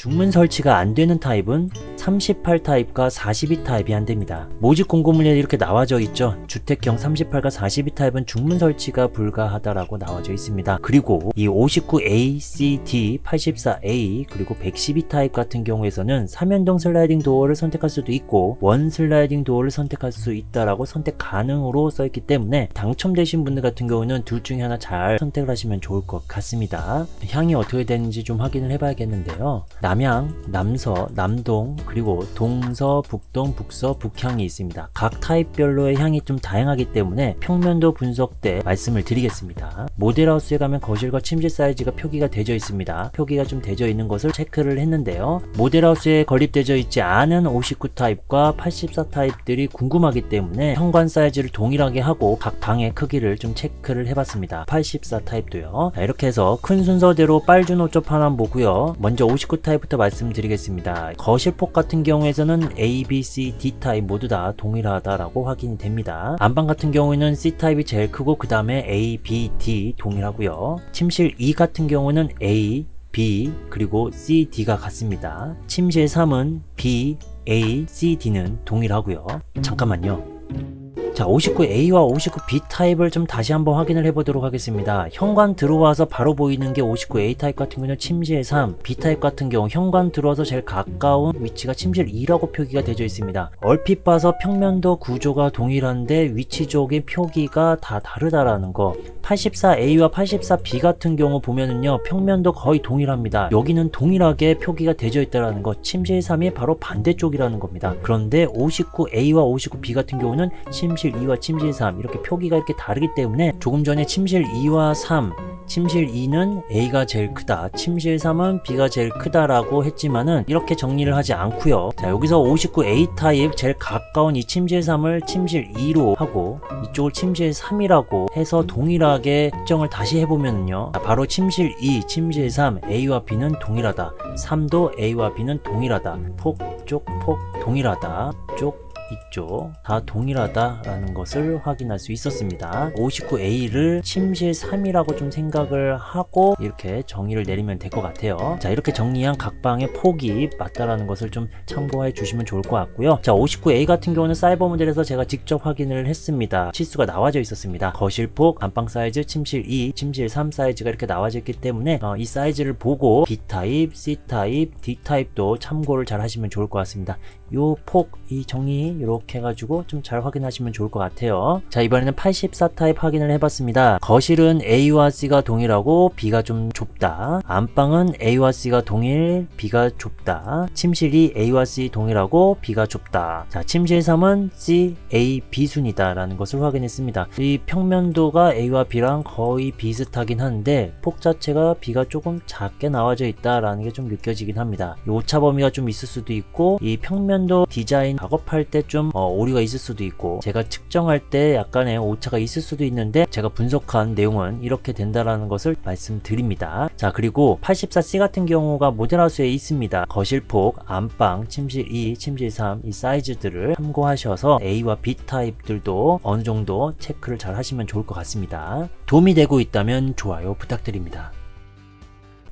중문 설치가 안 되는 타입은 38 타입과 42 타입이 안 됩니다. 모집 공고문에 이렇게 나와져 있죠. 주택형 38과 42 타입은 중문 설치가 불가하다라고 나와져 있습니다. 그리고 이 59A, C, D, 84A 그리고 112 타입 같은 경우에서는 3연동 슬라이딩 도어를 선택할 수도 있고 원 슬라이딩 도어를 선택할 수 있다라고 선택 가능으로 써 있기 때문에 당첨되신 분들 같은 경우는 둘 중에 하나 잘 선택을 하시면 좋을 것 같습니다. 향이 어떻게 되는지 좀 확인을 해봐야겠는데요. 남향, 남서, 남동, 그리고 동서, 북동, 북서, 북향이 있습니다. 각 타입별로의 향이 좀 다양하기 때문에 평면도 분석 때 말씀을 드리겠습니다. 모델하우스에 가면 거실과 침실 사이즈가 표기가 되어 있습니다. 표기가 좀 되어 있는 것을 체크를 했는데요. 모델하우스에 건립되어 있지 않은 59 타입과 84 타입들이 궁금하기 때문에 현관 사이즈를 동일하게 하고 각 방의 크기를 좀 체크를 해봤습니다. 84 타입도요. 자, 이렇게 해서 큰 순서대로 빨준 호접 하나 보고요. 먼저 59 타입부터 말씀드리겠습니다. 거실폭 같은 경우에서는 A, B, C, D 타입 모두 다 동일하다라고 확인이 됩니다. 안방 같은 경우에는 C 타입이 제일 크고 그 다음에 A, B, D 동일하고요. 침실 2 같은 경우는 A, B 그리고 C, D가 같습니다. 침실 3은 B, A, C, D는 동일하고요. 잠깐만요. 자, 59A와 59B 타입을 좀 다시 한번 확인을 해보도록 하겠습니다. 현관 들어와서 바로 보이는 게 59A 타입 같은 경우는 침실 3, B 타입 같은 경우 현관 들어와서 제일 가까운 위치가 침실 2라고 표기가 되어 있습니다. 얼핏 봐서 평면도 구조가 동일한데 위치 쪽의 표기가 다 다르다라는 거. 84A와 84B 같은 경우 보면은요, 평면도 거의 동일합니다. 여기는 동일하게 표기가 되어 있다라는 거. 침실 3이 바로 반대쪽이라는 겁니다. 그런데 59A와 59B 같은 경우는 침실 2와 침실 3 이렇게 표기가 이렇게 다르기 때문에 조금 전에 침실 2와 3 침실 2는 A가 제일 크다, 침실 3은 B가 제일 크다라고 했지만은 이렇게 정리를 하지 않고요. 자, 여기서 59A 타입 제일 가까운 이 침실 3을 침실 2로 하고 이쪽을 침실 3이라고 해서 동일하게 측정을 다시 해보면요, 바로 침실 2, 침실 3 A와 B는 동일하다, 3도 A와 B는 동일하다, 폭, 쪽, 폭 동일하다, 쪽 이쪽 다 동일하다라는 것을 확인할 수 있었습니다. 59A를 침실 3이라고 좀 생각을 하고 이렇게 정의를 내리면 될 것 같아요. 자, 이렇게 정리한 각 방의 폭이 맞다라는 것을 좀 참고해 주시면 좋을 것 같고요. 자, 59A 같은 경우는 사이버 모델에서 제가 직접 확인을 했습니다. 치수가 나와져 있었습니다. 거실폭, 안방 사이즈, 침실 2, 침실 3 사이즈가 이렇게 나와져 있기 때문에 이 사이즈를 보고 B타입, C타입, D타입도 참고를 잘 하시면 좋을 것 같습니다. 요 폭, 이 정리 이렇게 해가지고 좀 잘 확인하시면 좋을 것 같아요. 자, 이번에는 84 타입 확인을 해봤습니다. 거실은 A와 C가 동일하고 B가 좀 좁다. 안방은 A와 C가 동일, B가 좁다. 침실이 A와 C 동일하고 B가 좁다. 자, 침실 3은 C, A, B 순이다 라는 것을 확인했습니다. 이 평면도가 A와 B랑 거의 비슷하긴 한데 폭 자체가 B가 조금 작게 나와져 있다라는 게 좀 느껴지긴 합니다. 이 오차 범위가 좀 있을 수도 있고 이 평면도 디자인 작업할 때 좀 오류가 있을 수도 있고 제가 측정할 때 약간의 오차가 있을 수도 있는데 제가 분석한 내용은 이렇게 된다라는 것을 말씀드립니다. 자, 그리고 84C 같은 경우가 모델하우스에 있습니다. 거실폭, 안방, 침실 2, 침실 3 이 사이즈들을 참고하셔서 A와 B 타입들도 어느 정도 체크를 잘 하시면 좋을 것 같습니다. 도움이 되고 있다면 좋아요 부탁드립니다.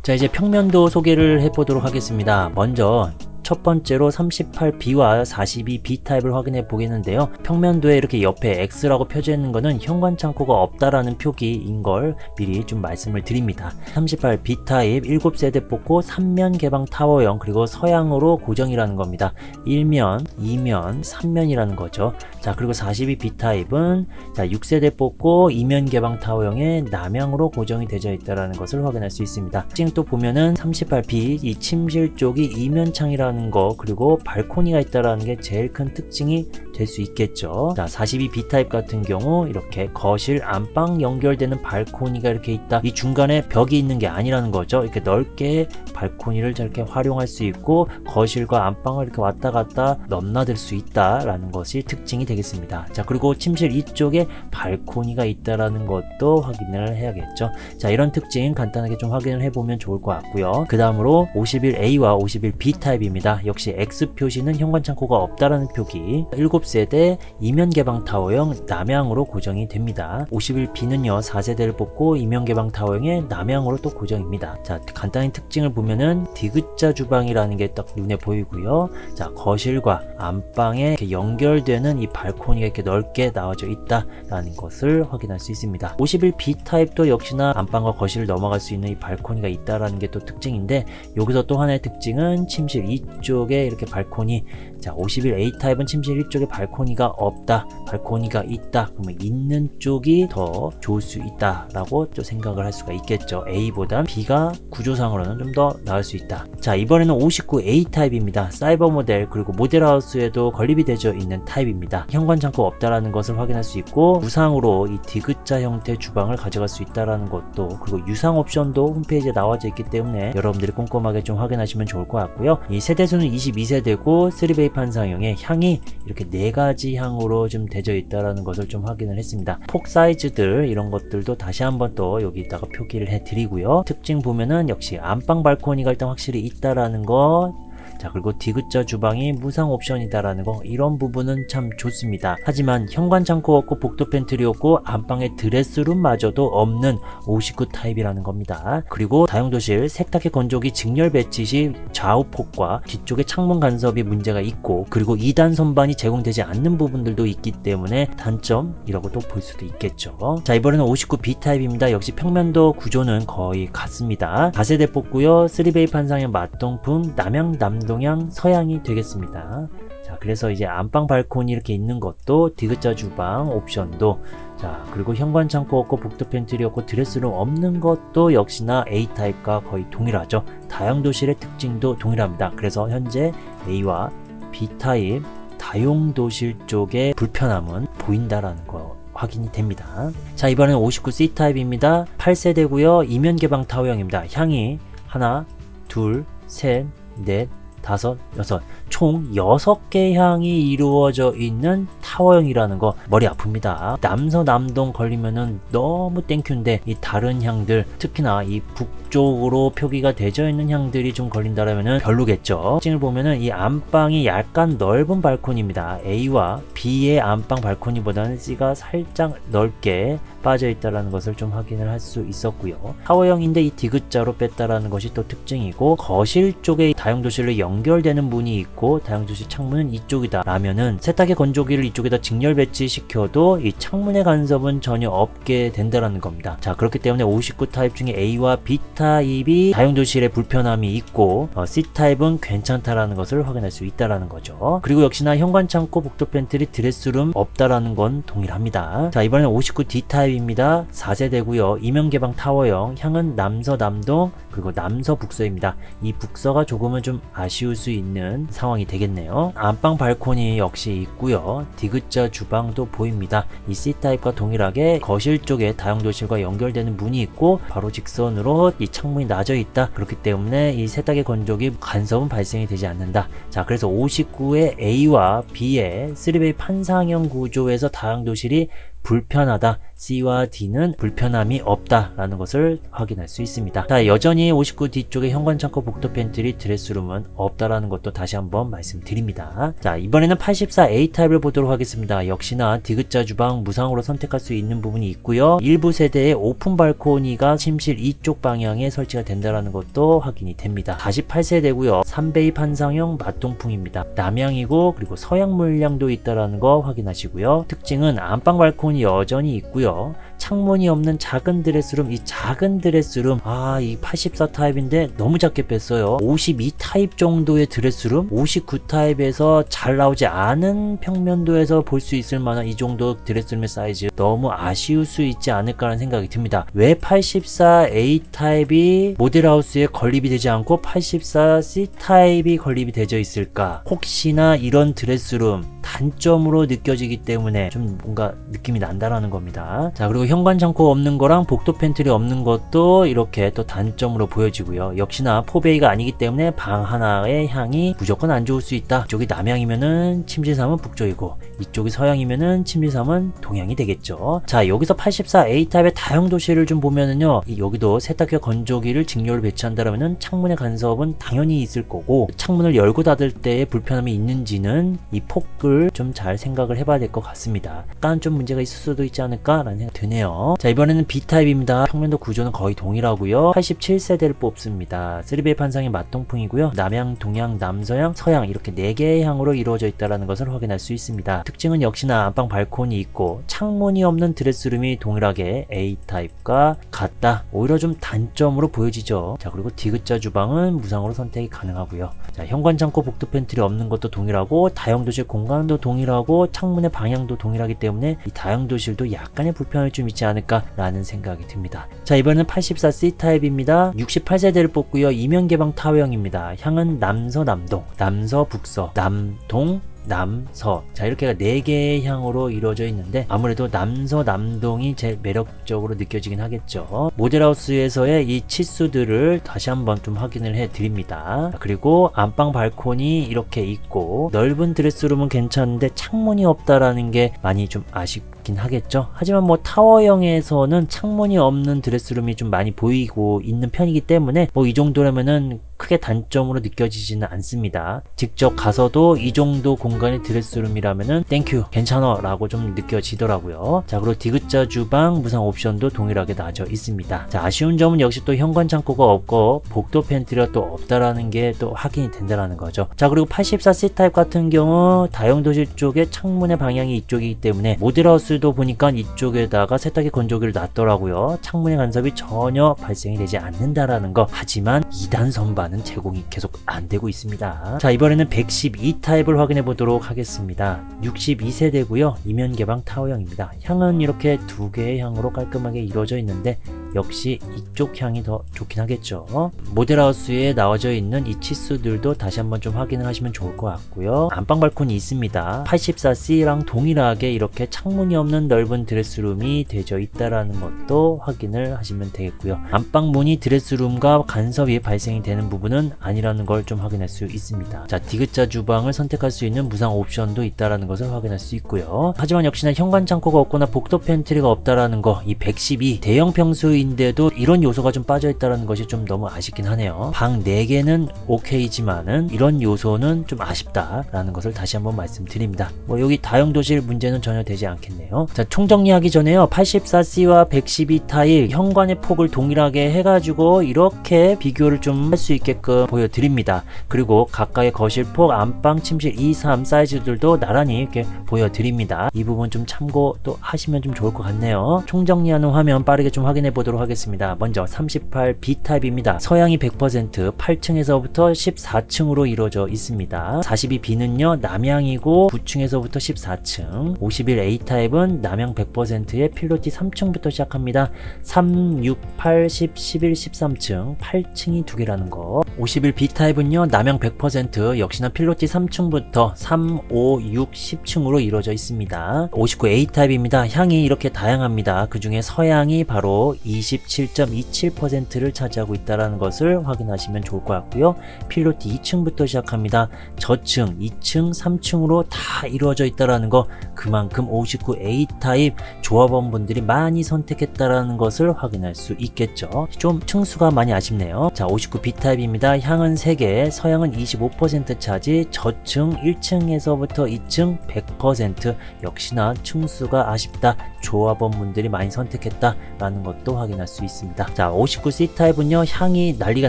자, 이제 평면도 소개를 해보도록 하겠습니다. 먼저 첫 번째로 38B와 42B 타입을 확인해 보겠는데요. 평면도에 이렇게 옆에 X라고 펴져 있는 거는 현관 창고가 없다라는 표기인 걸 미리 좀 말씀을 드립니다. 38B 타입 7세대 뽑고 3면 개방 타워형 그리고 서양으로 고정이라는 겁니다. 1면, 2면, 3면이라는 거죠. 자, 그리고 42B 타입은 6세대 뽑고 2면 개방 타워형의 남향으로 고정이 되어 있다는 것을 확인할 수 있습니다. 지금 또 보면은 38B 이 침실 쪽이 2면 창이라는 거 그리고 발코니가 있다라는 게 제일 큰 특징이 될 수 있겠죠. 자, 42B 타입 같은 경우 이렇게 거실 안방 연결되는 발코니가 이렇게 있다. 이 중간에 벽이 있는 게 아니라는 거죠. 이렇게 넓게 발코니를 저렇게 활용할 수 있고 거실과 안방을 이렇게 왔다 갔다 넘나들 수 있다라는 것이 특징이 되겠습니다. 자, 그리고 침실 이쪽에 발코니가 있다라는 것도 확인을 해야겠죠. 자, 이런 특징 간단하게 좀 확인을 해보면 좋을 것 같고요. 그 다음으로 51A와 51B 타입입니다. 있습니다. 역시 X 표시는 현관창고가 없다라는 표기. 7세대 이면개방 타워형 남향으로 고정이 됩니다. 51B는요 4세대를 뽑고 이면개방 타워형의 남향으로 또 고정입니다. 자, 간단히 특징을 보면은 디귿자 주방이라는 게 딱 눈에 보이고요. 자, 거실과 안방에 이렇게 연결되는 이 발코니가 이렇게 넓게 나와져 있다라는 것을 확인할 수 있습니다. 51B 타입도 역시나 안방과 거실을 넘어갈 수 있는 이 발코니가 있다라는 게 또 특징인데, 여기서 또 하나의 특징은 침실 이쪽에 이렇게 발코니. 자, 51A 타입은 침실 이쪽에 발코니가 없다, 발코니가 있다. 그러면 있는 쪽이 더 좋을 수 있다라고 또 생각을 할 수가 있겠죠. A보단 B가 구조상으로는 좀 더 나을 수 있다. 자, 이번에는 59A 타입입니다. 사이버 모델 그리고 모델하우스에도 건립이 되어 있는 타입입니다. 현관창고 없다라는 것을 확인할 수 있고, 무상으로 이 디귿자 형태 주방을 가져갈 수 있다라는 것도, 그리고 유상 옵션도 홈페이지에 나와져 있기 때문에 여러분들이 꼼꼼하게 좀 확인하시면 좋을 것 같고요. 이 세대수는 22세대고 3베이 판상형의 향이 이렇게 4가지 향으로 좀 되어 있다라는 것을 좀 확인을 했습니다. 폭 사이즈들 이런 것들도 다시 한번 또 여기다가 표기를 해 드리고요. 특징 보면은 역시 안방 발코니가 일단 확실히 있다라는 것. 자, 그리고 디귿자 주방이 무상 옵션이다라는 거, 이런 부분은 참 좋습니다. 하지만 현관창고 없고 복도 팬트리 없고 안방에 드레스룸마저도 없는 59 타입이라는 겁니다. 그리고 다용도실 세탁기 건조기 직렬 배치 시 좌우 폭과 뒤쪽에 창문 간섭이 문제가 있고, 그리고 2단 선반이 제공되지 않는 부분들도 있기 때문에 단점이라고 또 볼 수도 있겠죠. 자, 이번에는 59B 타입입니다. 역시 평면도 구조는 거의 같습니다. 4세대 뽑고요. 3베이 판상형 맞동풍 남향 남동향 서향이 되겠습니다. 자, 그래서 이제 안방 발코니 이렇게 있는 것도 디귿자 주방 옵션도, 자, 그리고 현관창고 없고 복도 팬트리 없고 드레스룸 없는 것도 역시나 A 타입과 거의 동일하죠. 다용도실의 특징도 동일합니다. 그래서 현재 A와 B 타입 다용도실 쪽에 불편함은 보인다라는 거 확인이 됩니다. 자, 이번에는 59C 타입입니다. 8세대고요. 이면 개방 타워형입니다. 향이 하나, 둘, 셋, 넷, 다섯, 여섯, 총 6개 향이 이루어져 있는 타워형이라는 거 머리 아픕니다. 남서남동 걸리면은 너무 땡큐인데, 이 다른 향들, 특히나 이 북쪽으로 표기가 되어 있는 향들이 좀 걸린다라면은 별로겠죠. 특징을 보면은 이 안방이 약간 넓은 발코니입니다. A와 B의 안방 발코니보다는 C가 살짝 넓게 빠져 있다라는 것을 좀 확인을 할 수 있었고요. 타워형인데 이 디귿자로 뺐다라는 것이 또 특징이고, 거실 쪽에 다용도실로 연결되는 문이 있고 다용도실 창문은 이쪽이다 라면은 세탁기 건조기를 이쪽에다 직렬 배치시켜도 이 창문의 간섭은 전혀 없게 된다라는 겁니다. 자, 그렇기 때문에 59 타입 중에 A와 B 타입이 다용도실에 불편함이 있고, C 타입은 괜찮다라는 것을 확인할 수 있다라는 거죠. 그리고 역시나 현관창고 복도 팬트리 드레스룸 없다라는 건 동일합니다. 자, 이번에는 59D 타입입니다. 4세대고요. 이면개방 타워형, 향은 남서남동 그리고 남서북서입니다. 이 북서가 조금은 좀 아쉬울 수 있는 상황이 되겠네요. 안방 발코니 역시 있고요. 디귿자 주방도 보입니다. 이 C타입과 동일하게 거실 쪽에 다용도실과 연결되는 문이 있고 바로 직선으로 이 창문이 나져 있다. 그렇기 때문에 이 세탁기 건조기 간섭은 발생이 되지 않는다. 자, 그래서 59의 A와 B의 3베이 판상형 구조에서 다용도실이 불편하다. C와 D는 불편함이 없다라는 것을 확인할 수 있습니다. 자, 여전히 59D 쪽에 현관창고 복도 팬트리 드레스룸은 없다라는 것도 다시 한번 말씀드립니다. 자, 이번에는 84A 타입을 보도록 하겠습니다. 역시나 디귿자 주방 무상으로 선택할 수 있는 부분이 있고요. 일부 세대의 오픈 발코니가 침실 이쪽 방향에 설치가 된다라는 것도 확인이 됩니다. 48세대고요. 3베이 판상형 맞동풍입니다. 남향이고 그리고 서양 물량도 있다라는 거 확인하시고요. 특징은 안방 발코니 여전히 있고요. 창문이 없는 작은 드레스룸, 이 작은 드레스룸, 이 84 타입인데 너무 작게 뺐어요. 52 타입 정도의 드레스룸, 59 타입에서 잘 나오지 않은 평면도에서 볼 수 있을 만한 이 정도 드레스룸의 사이즈, 너무 아쉬울 수 있지 않을까라는 생각이 듭니다. 왜 84A 타입이 모델하우스에 건립이 되지 않고 84C 타입이 건립이 되어 있을까? 혹시나 이런 드레스룸 단점으로 느껴지기 때문에 좀 뭔가 느낌이 난다라는 겁니다. 있습니다. 자, 그리고 현관 창고 없는 거랑 복도 팬트리 없는 것도 이렇게 또 단점으로 보여지고요. 역시나 4베이가 아니기 때문에 방 하나의 향이 무조건 안 좋을 수 있다. 이쪽이 남향이면은 침실3은 북쪽이고 이쪽이 서향이면은 침실3은 동향이 되겠죠. 자, 여기서 84A타입의 다용 도시를 좀 보면은요, 여기도 세탁기와 건조기를 직렬로 배치한다면은 창문의 간섭은 당연히 있을 거고, 창문을 열고 닫을 때의 불편함이 있는지는 이 폭을 좀 잘 생각을 해봐야 될 것 같습니다. 약간 좀 문제가 있을 수도 있지 않을까라는 생각이 드네요. 자, 이번에는 B타입입니다. 평면도 구조는 거의 동일하고요. 87세대를 뽑습니다. 3베이 판상의 맞동풍이고요. 남향, 동향, 남서향, 서향 이렇게 4개의 향으로 이루어져 있다는 것을 확인할 수 있습니다. 특징은 역시나 안방 발코니 있고 창문이 없는 드레스룸이 동일하게 A타입과 같다. 오히려 좀 단점으로 보여지죠. 자, 그리고 디귿자 주방은 무상으로 선택이 가능하고요. 자, 현관 창고 복도 팬트리 없는 것도 동일하고 다용도실 공간도 동일하고 창문의 방향도 동일하기 때문에 이 다용도실도 약간의 불편함이 좀 있지 않을까라는 생각이 듭니다. 자, 이번에는 84C타입입니다. 68세대를 뽑고요. 이면개방 타워형입니다. 향은 남서, 남동, 남서, 북서, 남동, 남서. 자, 이렇게가 4개의 향으로 이루어져 있는데 아무래도 남서 남동이 제일 매력적으로 느껴지긴 하겠죠. 모델하우스에서의 이 치수들을 다시 한번 좀 확인을 해 드립니다. 그리고 안방 발코니 이렇게 있고 넓은 드레스룸은 괜찮은데 창문이 없다라는 게 많이 좀 아쉽긴 하겠죠. 하지만 뭐 타워형에서는 창문이 없는 드레스룸이 좀 많이 보이고 있는 편이기 때문에 뭐 이 정도라면은 크게 단점으로 느껴지지는 않습니다. 직접 가서도 이 정도 공간의 드레스룸이라면은 땡큐 괜찮아 라고 좀 느껴지더라고요. 자, 그리고 디귿자 주방 무상 옵션도 동일하게 나져 있습니다. 자, 아쉬운 점은 역시 또 현관 창고가 없고 복도 팬트리가 또 없다라는 게 또 확인이 된다라는 거죠. 자, 그리고 84C 타입 같은 경우 다용도실 쪽에 창문의 방향이 이쪽이기 때문에 모델하우스도 보니까 이쪽에다가 세탁기 건조기를 놨더라고요. 창문의 간섭이 전혀 발생이 되지 않는다라는 거. 하지만 2단 선반 제공이 계속 안 되고 있습니다. 자, 이번에는 112 타입을 확인해 보도록 하겠습니다. 62세대고요. 이면 개방 타워형입니다. 향은 이렇게 2개의 향으로 깔끔하게 이루어져 있는데 역시 이쪽 향이 더 좋긴 하겠죠. 모델하우스에 나와져 있는 이 치수들도 다시 한번 좀 확인을 하시면 좋을 것 같고요. 안방 발코니 있습니다. 84C랑 동일하게 이렇게 창문이 없는 넓은 드레스룸이 되어 있다라는 것도 확인을 하시면 되겠고요. 안방 문이 드레스룸과 간섭이 발생이 되는 부분은 아니라는 걸 좀 확인할 수 있습니다. 자, 디귿자 주방을 선택할 수 있는 무상 옵션도 있다라는 것을 확인할 수 있고요. 하지만 역시나 현관 창고가 없거나 복도 팬트리가 없다라는 거, 이 112 대형 평수인데도 이런 요소가 좀 빠져 있다라는 것이 좀 너무 아쉽긴 하네요. 방 4개는 오케이지만은 이런 요소는 좀 아쉽다라는 것을 다시 한번 말씀드립니다. 뭐 여기 다용도실 문제는 전혀 되지 않겠네요. 자, 총정리하기 전에요. 84C와 112 타입 현관의 폭을 동일하게 해가지고 이렇게 비교를 좀 할 수 있게끔 보여드립니다. 그리고 각각의 거실폭, 안방, 침실 2, 3 사이즈들도 나란히 이렇게 보여드립니다. 이 부분 좀 참고 또 하시면 좀 좋을 것 같네요. 총정리하는 화면 빠르게 좀 확인해 보도록 하겠습니다. 먼저 38B 타입입니다. 서양이 100% 8층에서부터 14층으로 이루어져 있습니다. 42B는요 남향이고 9층에서부터 14층. 51A 타입은 남향 100%의 필로티 3층부터 시작합니다. 3, 6, 8, 10, 11, 13층 8층이 2개라는 거. 51B 타입은요 남향 100% 역시나 필로티 3층부터 3, 5, 6, 10층으로 이루어져 있습니다. 59A 타입입니다. 향이 이렇게 다양합니다. 그 중에 서향이 바로 27.27%를 차지하고 있다는 것을 확인하시면 좋을 것 같고요. 필로티 2층부터 시작합니다. 저층, 2층, 3층으로 다 이루어져 있다는 거, 그만큼 59A 타입 조합원분들이 많이 선택했다는 것을 확인할 수 있겠죠. 좀 층수가 많이 아쉽네요. 자, 59B 타입입니다. 향은 3개, 서향은 25% 차지, 저층 1층에서부터 2층 100%, 역시나 층수가 아쉽다. 조합원분들이 많이 선택했다라는 것도 확인할 수 있습니다. 자, 59C 타입은요 향이 난리가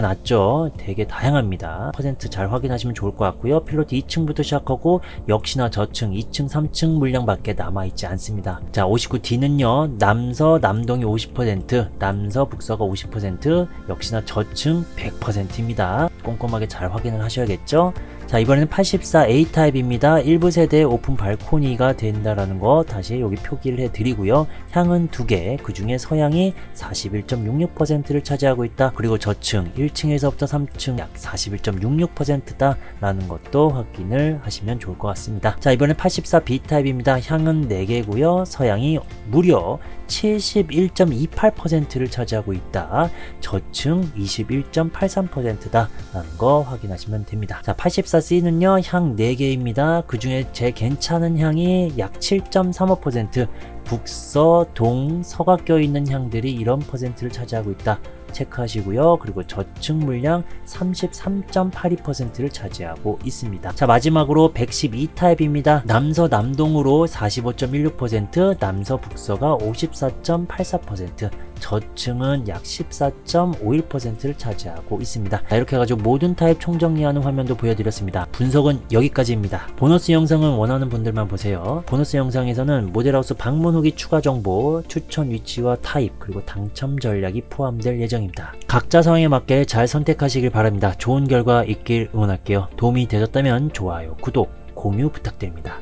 났죠. 되게 다양합니다. 퍼센트 잘 확인하시면 좋을 것 같고요. 필로티 2층부터 시작하고 역시나 저층 2층 3층 물량밖에 남아있지 않습니다. 자, 59D는요 남서 남동이 50%, 남서 북서가 50%, 역시나 저층 100%입니다. 꼼꼼하게 잘 확인을 하셔야겠죠. 자, 이번에는 84 A타입입니다. 일부 세대에 오픈 발코니가 된다라는 거 다시 여기 표기를 해드리고요. 향은 2개, 그 중에 서향이 41.66%를 차지하고 있다. 그리고 저층 1층에서부터 3층 약 41.66%다 라는 것도 확인을 하시면 좋을 것 같습니다. 자, 이번엔 84 B타입입니다. 향은 4개고요. 서향이 무려 71.28%를 차지하고 있다. 저층 21.83%다 라는 거 확인하시면 됩니다. 자, 84C는요 향 4개입니다. 그 중에 제일 괜찮은 향이 약 7.35%, 북서, 동, 서가 껴있는 향들이 이런 퍼센트를 차지하고 있다 체크하시고요. 그리고 저층 물량 33.82%를 차지하고 있습니다. 자, 마지막으로 112타입입니다. 남서 남동으로 45.16%, 남서 북서가 54.84%, 저층은 약 14.51%를 차지하고 있습니다. 자, 이렇게 해가지고 모든 타입 총정리하는 화면도 보여드렸습니다. 분석은 여기까지입니다. 보너스 영상은 원하는 분들만 보세요. 보너스 영상에서는 모델하우스 방문 후기 추가 정보, 추천 위치와 타입, 그리고 당첨 전략이 포함될 예정입니다. 각자 상황에 맞게 잘 선택하시길 바랍니다. 좋은 결과 있길 응원할게요. 도움이 되셨다면 좋아요, 구독, 공유 부탁드립니다.